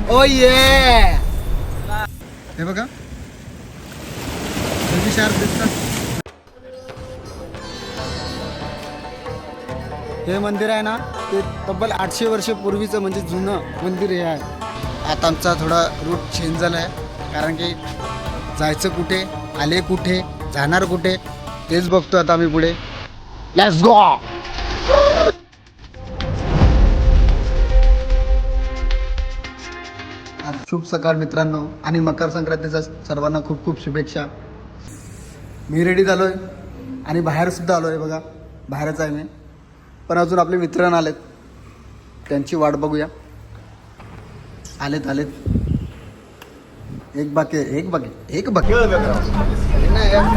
ओ ये हे बघा शार्प दिसतात. हे मंदिर आहे ना ते तब्बल 800 वर्षापूर्वीचं म्हणजे जुनं मंदिर हे आहे. आता आमचा थोडा रूट चेंज झाला आहे कारण की जायचं कुठे, आले कुठे, जाणार कुठे तेच बघतो आता आम्ही पुढे. Let's go. शुभ सकाळ मित्रांनो आणि मकर संक्रांतीचा सर्वांना खूप खूप शुभेच्छा. मी रेडी झालोय आणि बाहेर सुद्धा आलोय. बघा बाहेरच आहे मी, पण अजून आपले मित्र आलेत, त्यांची वाट बघूया. आलेत एक बाकी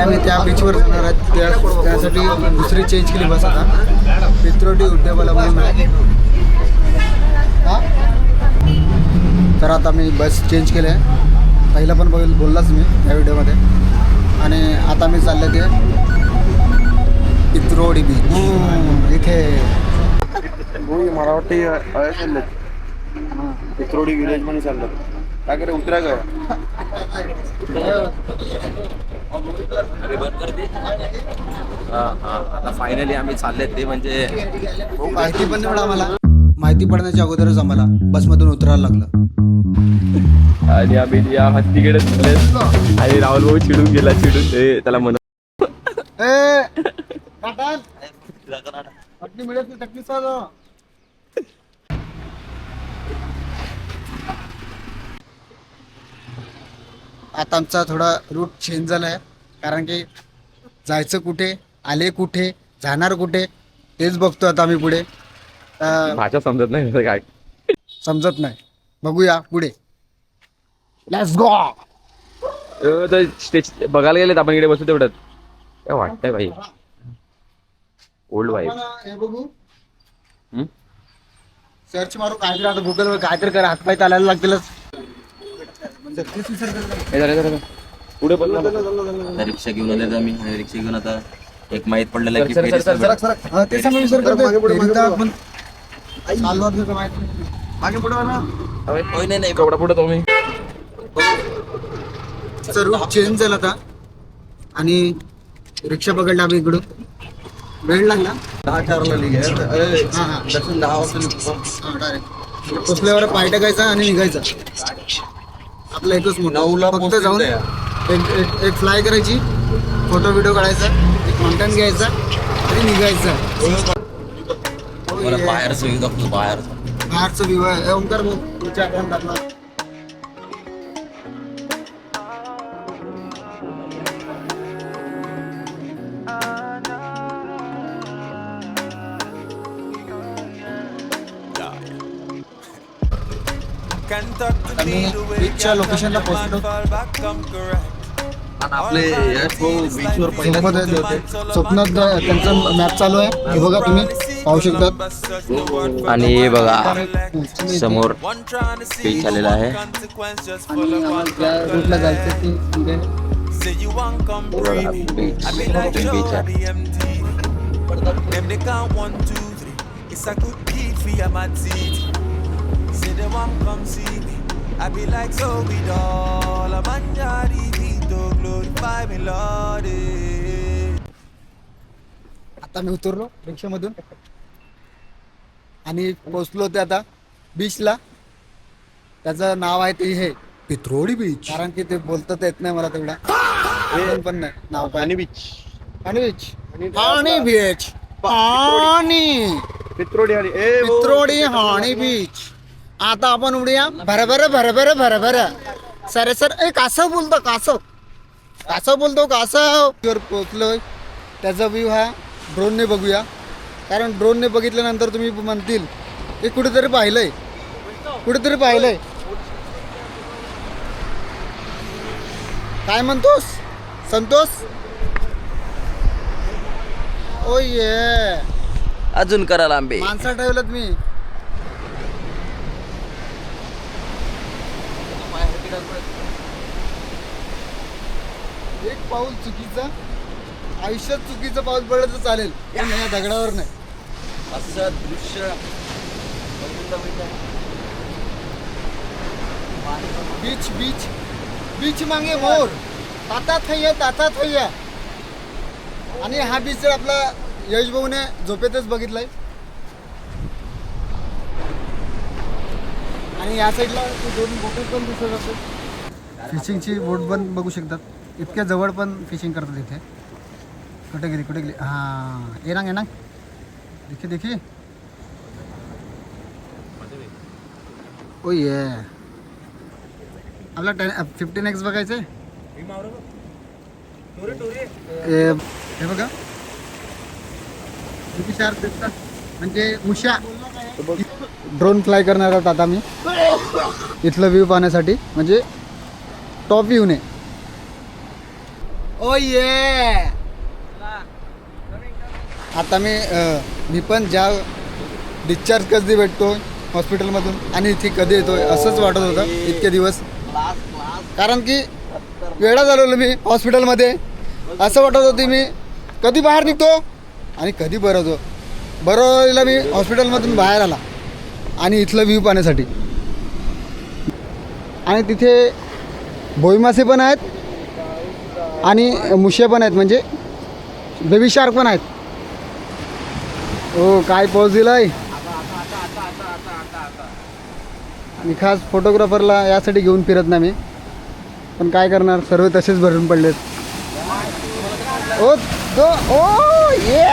आम्ही त्या बीचवर जाणार आहेत. त्यासाठी दुसरी चेंज केली बस आता. पित्रोडी उड्डाणपूल म्हणून आहे. तर आता मी बस चेंज केली आहे. पहिला पण बोललाच मी या व्हिडिओमध्ये. आणि आता मी चालले ते पित्रोडी बीच इथे. मला वाटतं पित्रोडी विलेज मध्ये चाललं. काय करे उतरा काय आता फायनली आम्ही चालले ते म्हणजे माहिती पण नाही आम्हाला. माहिती पडण्याच्या अगोदरच आम्हाला बसमधून उतरायला लागलं. आणि आम्ही या हत्तीकडे आणि राहुल भाऊ चिडून गेला. त्याला म्हणत आता आमचा थोडा रूट चेंज झाला आहे कारण की जायचं कुठे, आले कुठे, जाणार कुठे तेच बघतो आता आम्ही पुढे. भाषा समजत नाही काय समजत नाही. बघूया पुढे. Let's go. स्टेज बघायला गेलेत आपण इकडे बसू तेवढ्यात काय वाटतंय भाई. ओल्ड वाईफ हे बघू सर्च मारू काहीतरी. आता गुगलवर काहीतरी करा, हातपाय चालायला लागतीलच. पुढे रिक्षा घेऊन आले मी. रिक्षा घेऊन आता एक माहीत पडलेलं की ते सांगा विसर करतो. मागे पुढे नाही केवढा पुढे तुम्ही रूट चेंज झाला आता आणि रिक्षा पकडला आम्ही इकडून. वेळ लागला 10-4ला निघायचं. दर्शन 10 वाजता डायरेक्ट पोचल्यावर पाय टाकायचा आणि निघायचा. आपला एकच मोठा 9ला फक्त जाऊन एक फ्लाय करायची, फोटो व्हिडिओ काढायचा, एक कॉन्टेंट घ्यायचा आणि निघायचा. मला बाहेरचं व्ह्यू दाखवतो. बाहेरचं व्ह्यू आहे. ओंकार तुमच्या अकाउंटला आम्ही बीचच्या लोकेशनला पोहोचलो. आपले बीचवर स्वप्नात त्यांचा मॅप चालू आहे. हे बघा तुम्ही पाहू शकतात. आणि हे बघा समोर बीच आलेला आहे. ज्या रूटला जायचं ते बीच आहे. I be like so we all a manjari to glorify me Lord. आता मी उतरलो रिक्षामधून आणि पोचलो ते आता बीचला. त्याचं नाव आहे ते हे पित्रोडी बीच. कारण की ते बोलतात येत नाही मला तेवढा पण नाही नाव. पाणी बीच पित्रोडी आणि पित्रोडी हाणी बीच. आता आपण उडूया भरभर सर कासव बोलतो. कासव पोचलोय. त्याचा व्ह्यू हा ड्रोनने बघूया. कारण ड्रोनने बघितल्यानंतर तुम्ही म्हणतील हे कुठेतरी पाहिलंय. काय म्हणतोस संतोष? ओ ये अजून करा लांबे. माणसं ठेवलं मी. एक पाऊल चुकीचा, आयुष्यात चुकीचं पाऊल पडलं तर चालेल, पण या दगडावर नाही. असं दृश्य बीच बीच बीच मागे मोर ताता थैया. आणि हा बीच तर आपला यश भाऊने झोपेतच बघितलाय. आणि या साईडला दोन बोट पण दिसत असतात. फिशिंगची बोट पण बघू शकतात. इतक्या जवळ पण फिशिंग करतात इथे. कुठे गेली हां येणार देखी ओ ये आपला 15x बघायचं आहे. हे बघा किती शार्प दिसतात. म्हणजे मुशा ड्रोन फ्लाय करणार आहोत आता मी इथलं व्ह्यू पाहण्यासाठी. म्हणजे टॉप व्ह्यूने. ओ ये आता मी पण ज्या डिस्चार्ज कधी भेटतो हॉस्पिटलमधून आणि इथे कधी येतोय असंच वाटत होतं इतके दिवस. कारण की वेळा झालेलो मी हॉस्पिटलमध्ये. असं वाटत होती मी कधी बाहेर निघतो आणि कधी बरं होतो. बरोबरीला मी हॉस्पिटलमधून बाहेर आला आणि इथलं व्ह्यू पाहण्यासाठी. आणि तिथे भोईमासे पण आहेत आणि मुशे पण आहेत. म्हणजे बेबी शार्क पण आहेत. ओ काय पाऊस दिलाय. मी खास फोटोग्राफरला यासाठी घेऊन फिरत नाही मी. पण काय करणार सर्व तसेच भरून पडलेत. ओ ये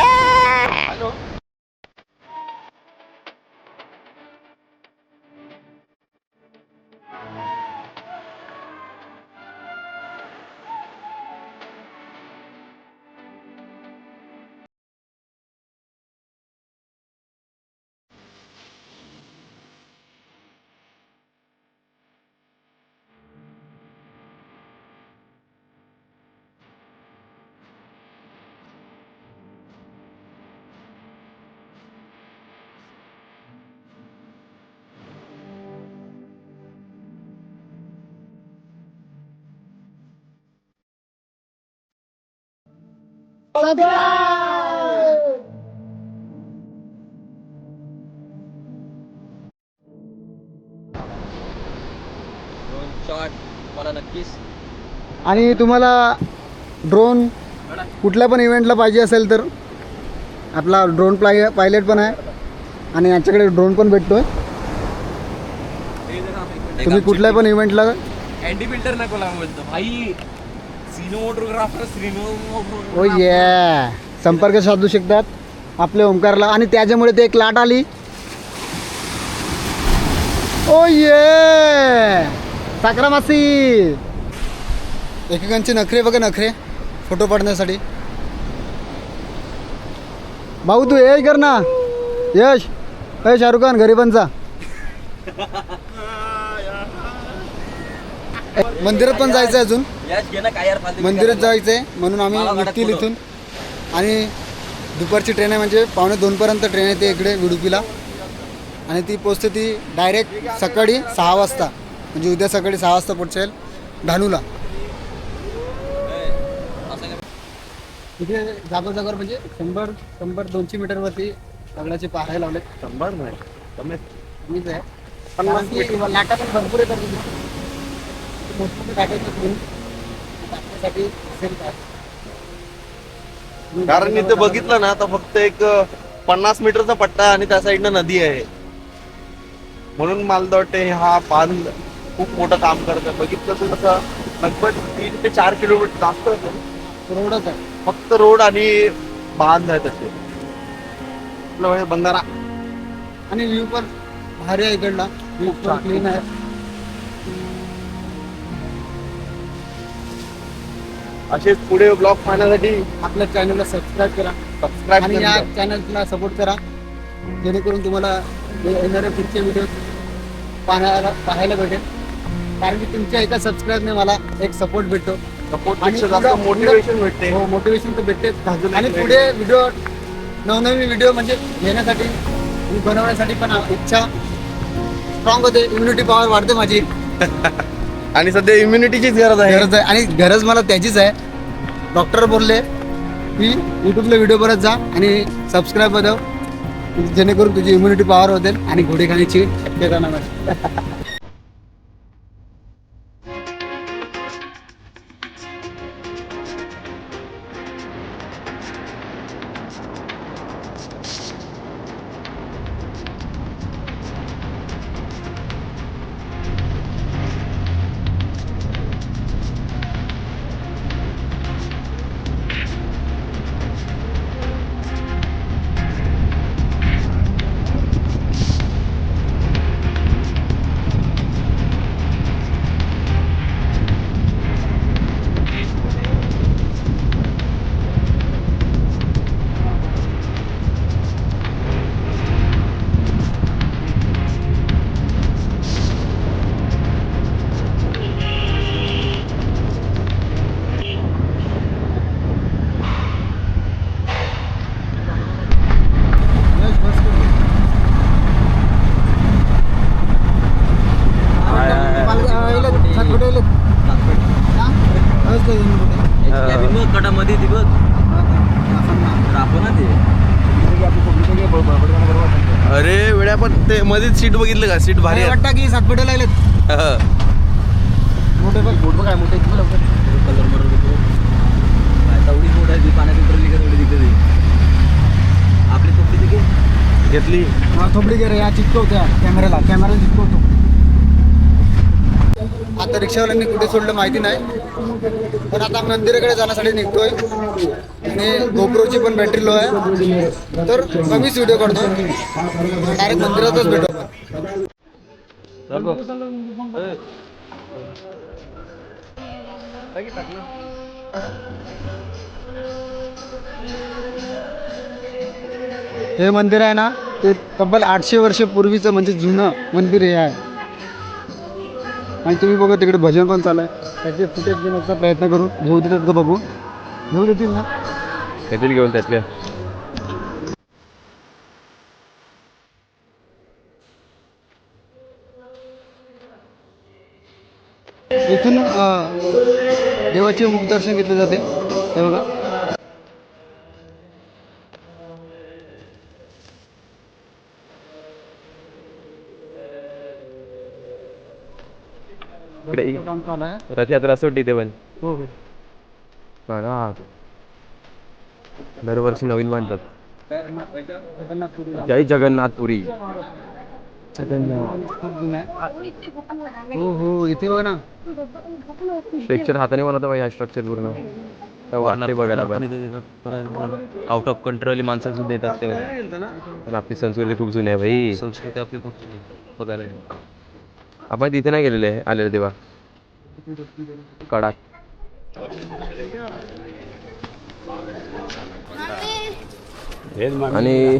शॉट मला नक्कीच. आणि तुम्हाला ड्रोन कुठल्या पण इव्हेंटला पाहिजे असेल तर आपला ड्रोन पायलट पण आहे. आणि याच्याकडे ड्रोन पण भेटतोय. तुम्ही कुठल्या पण इव्हेंटला अँडी फिल्टर नको लावू बोलतो भाई. ओ ये संपर्क साधू शकतात आपल्या ओमकारला. आणि त्याच्यामुळे ते एक लाट आली. ओ ये साखरा मासी. एकेकांचे नखरे बघा नखरे फोटो पाडण्यासाठी. भाऊ तू हे कर ना यश. शाहरुख खान गरिबांचा. मंदिरात पण जायचं आहे अजून. मंदिरात जायचं आहे म्हणून आम्ही निघतील इथून. आणि दुपारची ट्रेन आहे म्हणजे 1:45पर्यंत ट्रेन येते इकडे विडुपीला. आणि ती पोचते ती डायरेक्ट सकाळी 6 वाजता. म्हणजे उद्या सकाळी 6 वाजता पोचेल डहाणूला. इथे जागोजागोवर म्हणजे 100-200 मीटरवरती दगडाचे पाहायला लावले. 100 नाही मीच आहे. पण लाटा पण भरपूर येतात कारण इथे बघितलं ना तर फक्त एक 50 मीटरचा पट्टा आणि त्या साईडनं नदी आहे. म्हणून मला वाटते हा बांध खूप मोठं काम करतं. बघितलं तर तसं लगभग 3 ते 4 किलोमीटर जास्त रोडच आहे. फक्त रोड आणि बांध आहे तसे. बंधारा आणि व्ह्यू पण भारी आहे इकडला. व्ह्यू पण क्लीन आहे. असेच पुढे ब्लॉग पाहण्यासाठी आपल्या चॅनलला सबस्क्राईब करा. आणि या चॅनलला सपोर्ट करा जेणेकरून तुम्हाला येणारे पुढचे व्हिडिओ पाहायला भेटेल. कारण की तुमच्या एका सबस्क्राईबने मला एक सपोर्ट भेटतो. मोटिवेशन भेटते. हो मोटिवेशन तर भेटते. आणि पुढे व्हिडिओ नवनवीन व्हिडिओ म्हणजे घेण्यासाठी आणि बनवण्यासाठी पण इच्छा स्ट्रॉंग होते. इम्युनिटी पॉवर वाढते माझी. आणि सध्या इम्युनिटीचीच गरज आहे. आणि गरज मला त्याचीच आहे. डॉक्टर बोलले की यूट्यूबला व्हिडिओ परत जा आणि सबस्क्राईब बनव जेणेकरून तुझी इम्युनिटी पॉवर होते आणि घोडे खाण्याची शक्यता नाही. कडामध्ये ती बघ आपण ना ते अरे वेळा पण ते मध्येच सीट बघितलं का? सीट भारी आहे. वाटतं की सातपटे लागलेत मोठे बघ मोठं काय मोठे कलर एवढी मोठ आहे पाण्यात उतरली का एवढी दिसते आपली थोडी तिथे घेतली. हा थोपडी गेले या चिटकवत्या कॅमेऱ्याला चिटकवतो. आता रिक्षावाल्यांनी कुठे सोडलं माहिती नाही, पण आता मंदिराकडे जाण्यासाठी निघतोय आणि गोप्रोची पण बॅटरी लो आहे, तर कमीच व्हिडिओ काढतो. डायरेक्ट मंदिरातच भेटू. हे मंदिर आहे ना, ते तब्बल 800 वर्ष पूर्वीचं म्हणजे जुनं मंदिर हे आहे. आणि तुम्ही बघा तिकडे भजन पण चालू आहे. त्याचे फुटेज घेण्याचा प्रयत्न करू. घेऊ देतात का बघू? घेऊ देतील ना? येथील घेऊन त्यातल्या इथून देवाचे मुखदर्शन घेतले जाते. हे बघा इकडे काम चालू आहे. रथयात्रा सोडली ते पण हो दरवर्षी नवीन बांधतात. जय जगन्नाथपुरी. हो इथे बघा ना. स्ट्रक्चर हाताने बनवतो भाई हा स्ट्रक्चर पूर्ण. वाटते बघायला पण आउट ऑफ कंट्रोल माणसं सुद्धा देतात ते पण आपली संस्कृती खूप जुनी आहे भाई. संस्कृती आपली खूप बघायला आपण तिथे नाही गेलेले आलेले तेव्हा कडाक. आणि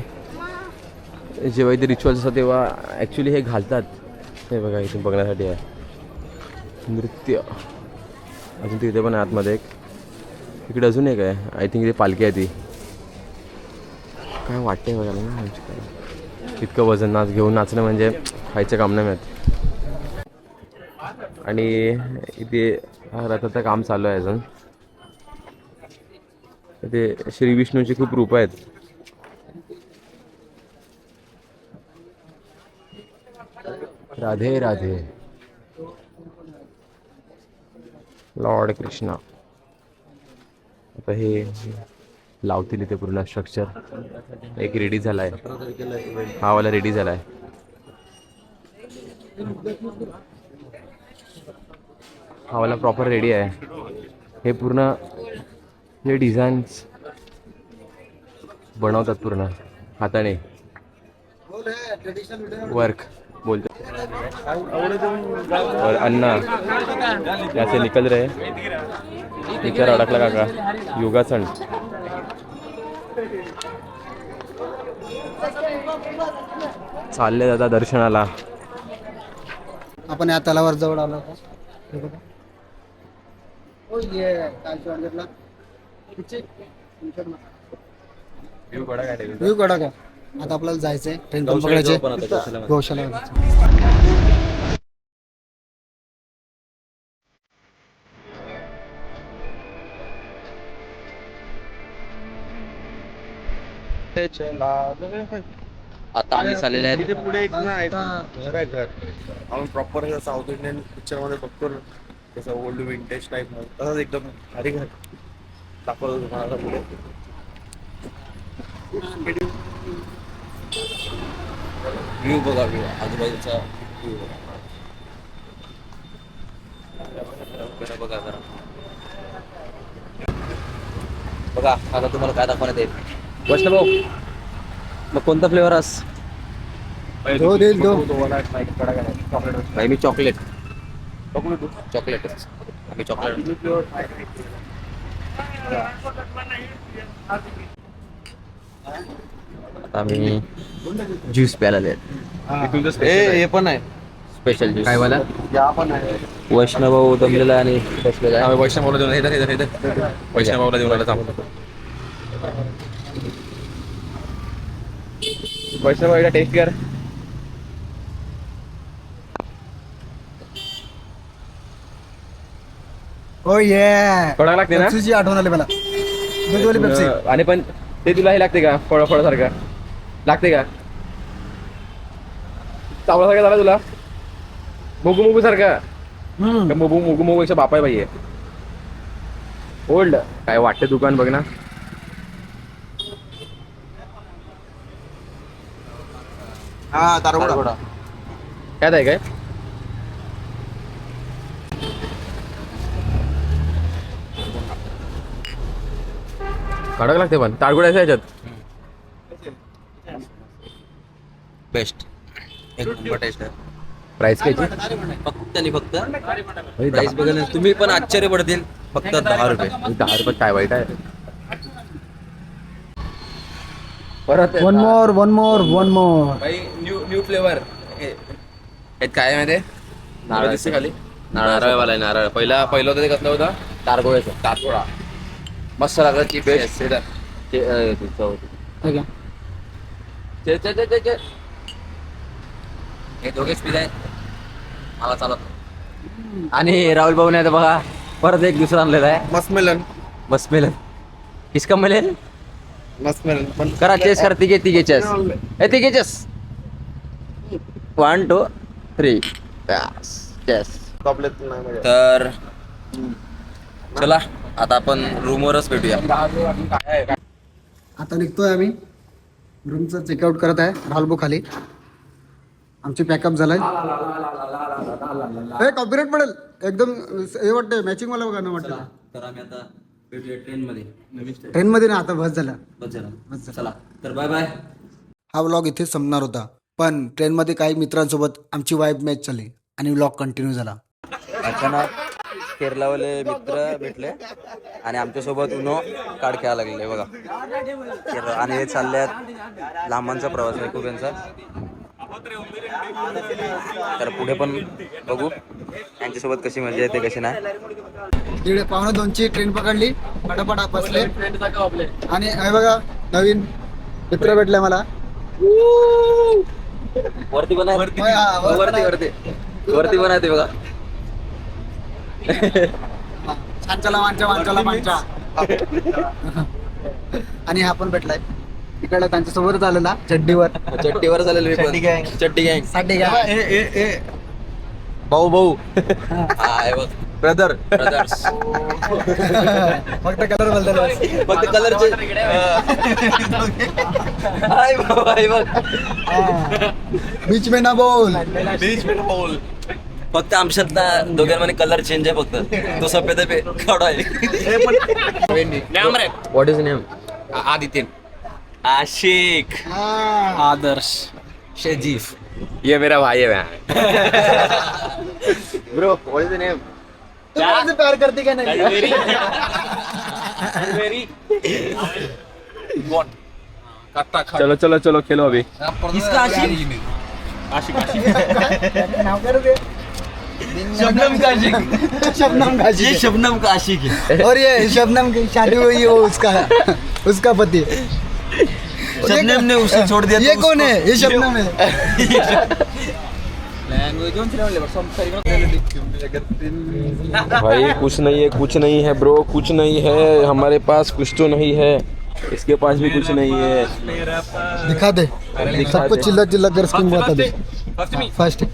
जेव्हा इथे रिच्युअल्स असतात तेव्हा ॲक्च्युली हे घालतात. हे बघा इथे बघण्यासाठी आहे नृत्य. अजून तिथे पण आहे आतमध्ये एक. इकडे अजून एक आहे. आय थिंक इथे पालखी आहे ती. काय वाटते बघायला ना इतकं वजन घेऊन नाचणं म्हणजे खायचं काम नाही मिळत. आणि इथे रथाचं काम चालू आहे अजून. इथे श्री विष्णूची खूप रूपं आहेत. राधे राधे लॉर्ड कृष्णा. आता हे लावतील इथे पूर्ण स्ट्रक्चर. एक रेडी झाला आहे. हा वाला रेडी झाला आहे. हा वाला प्रॉपर रेडी आहे. हे पूर्ण हे डिझाईन्स बनवतात पूर्ण हाताने वर्क बोलते. और अन्ना याचे निकल रहे. विचार अडकला काका. योगासन चालले दादा दर्शनाला. आपण या तलावावर जवळ आलो होतो. हे बघा. ओ ये काय घेतला व्ह्यू कडा का. आता आपल्याला जायचंय. ट्रेन पण पकडायचे. गौशाला आता आम्ही चाललेले आहेत. तिथे पुढे एक ना एक घर आहे. घर आपण प्रॉपर साऊथ इंडियन पिक्चर मध्ये बघतो ना, तसं ओल्ड विंटेज टाईप मध्ये तसंच एकदम भारी घर दाखवतो तुम्हाला पुढे. व्ह्यू बघा. व्ह्यू आजूबाजूचा व्ह्यू बघा जरा. बघा आता तुम्हाला काय दाखवण्यात येईल. वैष्णव भाऊ मग कोणता फ्लेवर आस? दो देईल दो. भाई मी चॉकलेट. चॉकलेटच आम्ही चॉकलेट. आता आम्ही ज्यूस प्यायला आहेत. हे पण आहे स्पेशल ज्यूस. काय वाला? या पण आहे. वैष्णव भाऊ दमलेला आहे आणि बसलेला आहे. वैष्णवला देऊन वैष्णवला देऊन आला. वैष्णव एकदा टेस्ट कर. हो ये कडक लागते ना पेप्सीची आठवण आली मला दूधवाली पेप्सी आणि पण ते तुला हे लागते का फळ सारखं लागते का चावला सारखा झाला तुला मोगू सारखा हम्म. मोगू पेक्षा बापाय पाहिजे ओल्ड काय वाटते दुकान बघ ना हा दारुगोडा काय आहे काय कडक लागते पण ताडगुड्याच्या ह्याच्यात बेस्ट एक नंबर टेस्ट आहे प्राइस काय फक्त आणि फक्त प्राइस बघायला तुम्ही पण आश्चर्य पडतील फक्त 10 रुपये 10 रुपये काय वाईट आहे परत वन मोर भाई न्यू फ्लेवर काय आहे माहिती नारळ दिसते खाली नारळवाला आहे नारळ पहिलं होतं ते कसलं होतं तारगोळा मस्त लागलं ची बेस्ट हे दोघेच पिझ्झा आहेत मला चालत आणि राहुल भाऊ ने बघा परत एक दुसरा आणलेला आहे मस्मेलन बस मिळेल किसका मिळेल मस्मेलन पण करा चेस कर तिघे चेस तिघे चेस 1 2 3 चेस टॉपलेट नाही मजा. तर चला आता आपण रूमवरच भेटूया आता निघतोय आम्ही रूमचं चेकआउट करत आहे राहुल भाऊ खाली आमची पॅकअप झालाय कॉपीराइट पडेल एकदम हे वाटतंय मॅचिंग मला बघा ना वाटतं तर आम्ही आता भेटूया ट्रेन मध्ये ट्रेन मध्ये ना आता बस झाला बस झालं चला तर बाय बाय हा व्लॉग इथेच संपणार होता पण ट्रेनमध्ये काही मित्रांसोबत आमची वाईब मॅच झाली आणि व्लॉग कंटिन्यू झाला अचानक केरलावाले मित्र भेटले आणि आमच्यासोबत उनो कार्ड खेळायला लागलेले बघा आणि हे चालले आहेत लांबांचा प्रवास आहे खूप यांचा तर पुढे पण बघू यांच्यासोबत कशी मजा येते कशी नाही 1:15 ट्रेन पकडली पटापट बसले आणि हे बघा नवीन मित्र भेटले मला वरती पण आहे होय, हा, वरती पण आहे ते बघा माणसाला माणचा आणि हा पण भेटलाय तिकडला त्यांच्या सोबतच आलेला चट्टीवर झालेलं मी पण चट्टी गँग साठी घ्या भाऊ हा हे बघ ब्रदर्स फक्त कलर बदलला फक्त कलरचे हाय बघ बीच में ना बोल फक्त आमच्यातला दोघांमध्ये कलर चेंज आहे फक्त तो सफेद आहे काळा आहे व्हॉट इज नेम आदित्य आशिक आदर्श शेजीफ ये मेरा भाई है bro what is the name प्यार करते क्या नहीं चलो खेलो अभी किसका आशिक नाव कर दे शबनम का आशिक शबनम का ये शबनम का आशिक है और ये शबनम की शादी हुई है वो उसका पति शबनम ने उसे छोड़ दिया ये कौन है ये शबनम है भाई कुछ नहीं है ब्रो कुछ नहीं है हमारे पास कुछ तो नहीं है इसके पास भी कुछ नहीं है दिखा दे सबको चिल्ला कर स्कीम बता दे फर्स्ट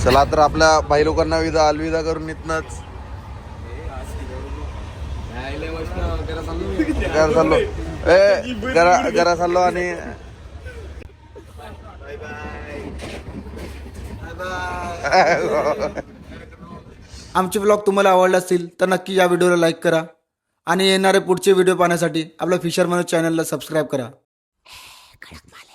चला तर आपल्या भाई लोकांना अलविदा करून इथनच घरा चाललो आणि आमचे व्लॉग तुम्हाला आवडले असतील तर नक्की या व्हिडिओला लाईक करा आणि येणारे पुढचे व्हिडिओ पाहण्यासाठी आपल्या फिशर मनोज चॅनलला सबस्क्राईब करा खडक माल आहे.